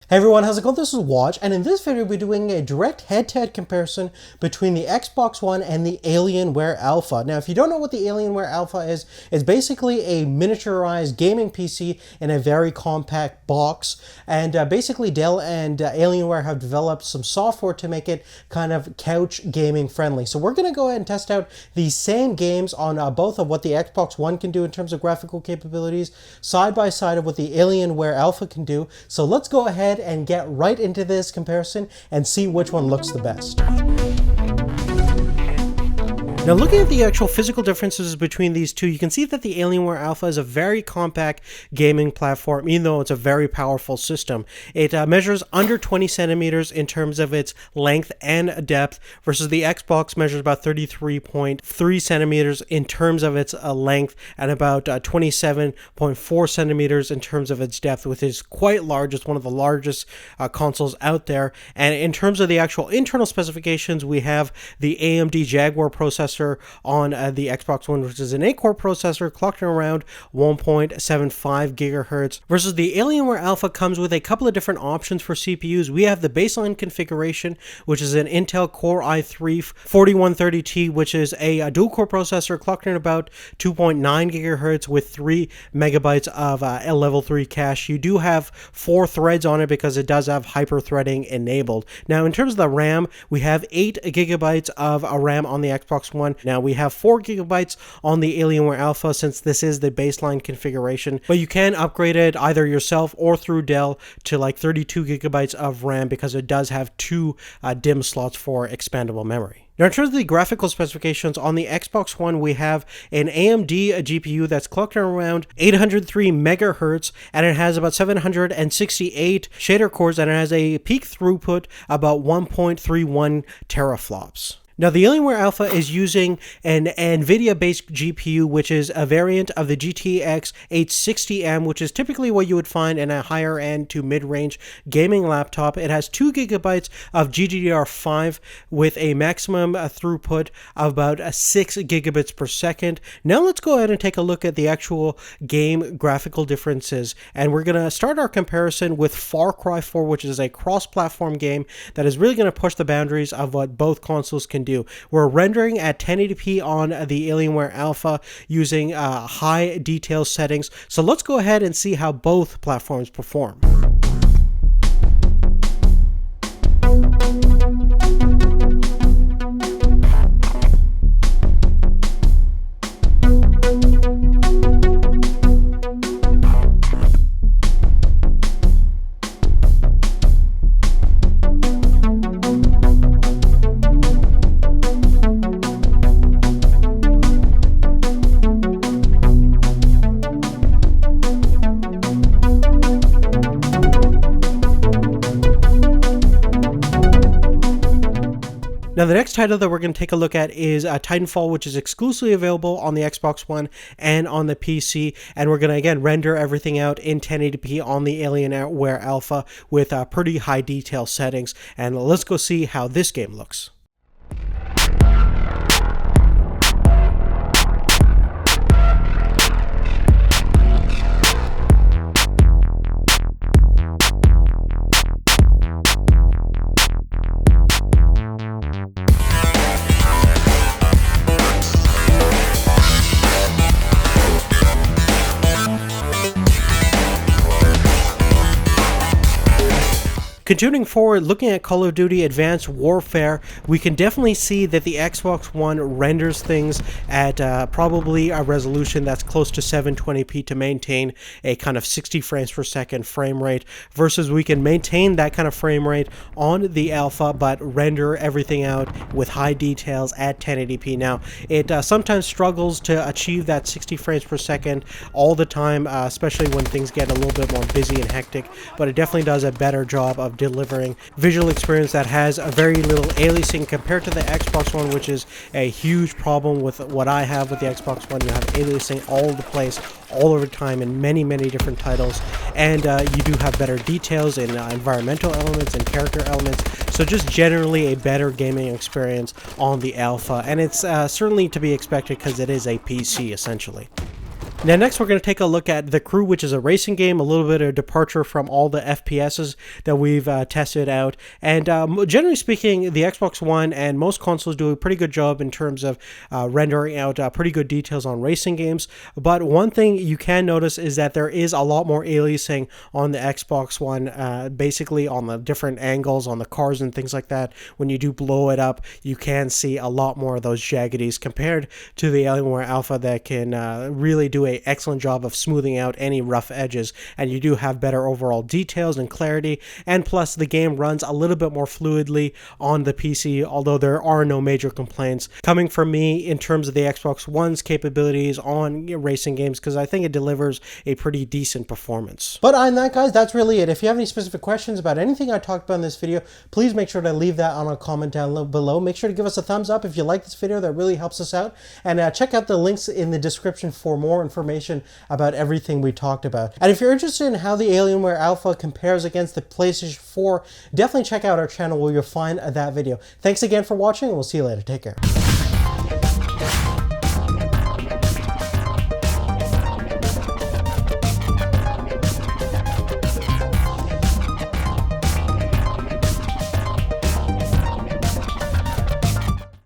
Hey everyone, how's it going? This is Watch, and in this video we're doing a direct head-to-head comparison between the Xbox One and the Alienware Alpha. Now, if you don't know what the Alienware Alpha is, it's basically a miniaturized gaming PC in a very compact box, and basically Dell and Alienware have developed some software to make it kind of couch gaming friendly. So we're going to go ahead and test out these same games on both of what the Xbox One can do in terms of graphical capabilities, side by side of what the Alienware Alpha can do. So let's go ahead and get right into this comparison and see which one looks the best. Now, looking at the actual physical differences between these two, you can see that the Alienware Alpha is a very compact gaming platform, even though it's a very powerful system. It measures under 20 centimeters in terms of its length and depth, versus the Xbox measures about 33.3 centimeters in terms of its length, and about 27.4 centimeters in terms of its depth, which is quite large. It's one of the largest consoles out there. And in terms of the actual internal specifications, we have the AMD Jaguar processor on the Xbox One, which is an 8-core processor clocked around 1.75 gigahertz, versus the Alienware Alpha comes with a couple of different options for CPUs. We have the baseline configuration, which is an Intel Core i3 4130T, which is a dual-core processor clocked in about 2.9 gigahertz with 3 megabytes of level 3 cache. You do have 4 threads on it because it does have hyper-threading enabled. Now, in terms of the RAM, we have 8 gigabytes of RAM on the Xbox One. Now, we have 4 gigabytes on the Alienware Alpha, since this is the baseline configuration, but you can upgrade it either yourself or through Dell to like 32 gigabytes of RAM, because it does have 2 DIMM slots for expandable memory. Now, in terms of the graphical specifications, on the Xbox One, we have an AMD GPU that's clocked around 803 megahertz, and it has about 768 shader cores, and it has a peak throughput about 1.31 teraflops. Now, the Alienware Alpha is using an NVIDIA-based GPU, which is a variant of the GTX 860M, which is typically what you would find in a higher-end to mid-range gaming laptop. It has 2 gigabytes of GDDR5 with a maximum throughput of about 6 gigabits per second. Now, let's go ahead and take a look at the actual game graphical differences, and we're going to start our comparison with Far Cry 4, which is a cross-platform game that is really going to push the boundaries of what both consoles can do. We're rendering at 1080p on the Alienware Alpha using high detail settings. So let's go ahead and see how both platforms perform. Now, the next title that we're going to take a look at is Titanfall, which is exclusively available on the Xbox One and on the PC. And we're going to, again, render everything out in 1080p on the Alienware Alpha with pretty high detail settings. And let's go see how this game looks. Continuing forward, looking at Call of Duty Advanced Warfare, we can definitely see that the Xbox One renders things at probably a resolution that's close to 720p to maintain a kind of 60 frames per second frame rate, versus we can maintain that kind of frame rate on the Alpha, but render everything out with high details at 1080p. Now, it sometimes struggles to achieve that 60 frames per second all the time, especially when things get a little bit more busy and hectic, but it definitely does a better job of delivering visual experience that has a very little aliasing compared to the Xbox One, which is a huge problem with what I have with the Xbox One. You have aliasing all over the place, all over time in many different titles, and you do have better details in environmental elements and character elements, so just generally a better gaming experience on the Alpha, and it's certainly to be expected because it is a PC essentially. Now next we're going to take a look at The Crew, which is a racing game, a little bit of departure from all the FPSs that we've tested out. And generally speaking, the Xbox One and most consoles do a pretty good job in terms of rendering out pretty good details on racing games. But one thing you can notice is that there is a lot more aliasing on the Xbox One, basically on the different angles on the cars and things like that. When you do blow it up, you can see a lot more of those jaggities compared to the Alienware Alpha that can really do an excellent job of smoothing out any rough edges, and you do have better overall details and clarity, and plus the game runs a little bit more fluidly on the PC, although there are no major complaints coming from me in terms of the Xbox One's capabilities on racing games, because I think it delivers a pretty decent performance. But other than that, guys, that's really it. If you have any specific questions about anything I talked about in this video, please make sure to leave that on a comment down below. Make sure to give us a thumbs up if you like this video. That really helps us out. And check out the links in the description for more information about everything we talked about. And if you're interested in how the Alienware Alpha compares against the PlayStation 4, definitely check out our channel where you'll find that video. Thanks again for watching, and we'll see you later. Take care.